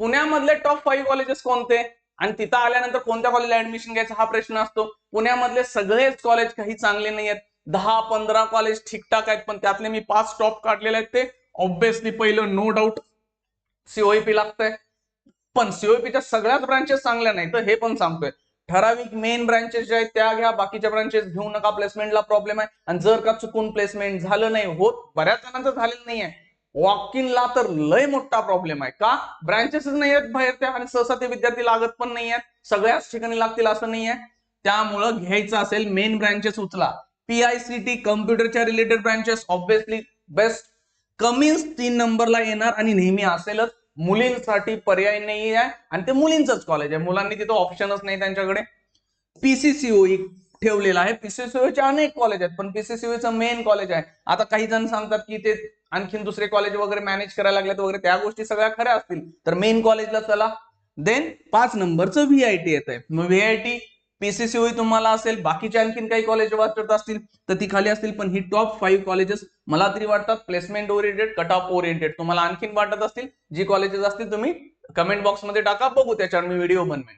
पुण्यामधले top 5 colleges कोणते आणि तिथं आल्यानंतर कोणत्या कॉलेजला ऍडमिशन घ्यायचं हा प्रश्न असतो. पुण्यामधले सगळेच कॉलेज काही चांगले नाही आहेत, 10-15 कॉलेज ठीकठाक आहेत, पण त्यातले मी 5 टॉप काढलेले आहेत. ते ऑब्व्हियसली पहिलं नो डाऊट सीओईपी लागतंय, पण सीओईपीच्या सगळ्याच ब्रांचेस चांगल्या नाही, तर हे पण सांगतोय ठराविक मेन ब्रांचेस जे आहेत त्या घ्या, बाकीच्या ब्रांचेस घेऊ नका. प्लेसमेंटला प्रॉब्लेम आहे, आणि जर का चुकून प्लेसमेंट झालं नाही होत, बऱ्याच जणांचं झालेलं नाहीये, वॉक इनला तर लय मोठा प्रॉब्लेम आहे. का? ब्रांचेसच नाही आहेत बाहेर त्या, आणि सहसा ते विद्यार्थी लागत पण नाही आहेत, सगळ्याच ठिकाणी लागतील असं नाहीये. त्यामुळं घ्यायचं असेल मेन ब्रांचेस उचला. पीआयसीटी कम्प्युटरच्या रिलेटेड ब्रांचेस ऑब्व्हियसली बेस्ट, कमीच 3 नंबरला येणार आणि नेहमी असेलच. मुलींसाठी पर्याय नाही आहे, आणि ते मुलींचंच कॉलेज आहे, मुलांनी तिथं ऑप्शनच नाही त्यांच्याकडे. पीसीसीओई ठेवलेला आहे. पीसीसीओचे अनेक कॉलेज आहेत, पण पीसीसीओचं मेन कॉलेज आहे. आता काही जण सांगतात की ते आणखीन दुसरे कॉलेज वगैरे मॅनेज करायला लागलेत वगैरे, त्या गोष्टी सगळ्या खऱ्या असतील, तर मेन कॉलेजला चला. देन 5 नंबरचं व्हीआयटी येत आहे. मग व्हीआयटी पीसीसीओई तुम्हाला असेल, बाकीचे आणखीन काही कॉलेज वाटत असतील तर ती खाली असतील, पण ही टॉप 5 कॉलेजेस मला तरी वाटतात placement oriented, cut off oriented. तुम्हाला आणखीन वाटत असतील जी कॉलेजेस असतील तुम्ही कमेंट बॉक्समध्ये टाका, बघू त्याच्यावर मी व्हिडिओ बनवेन.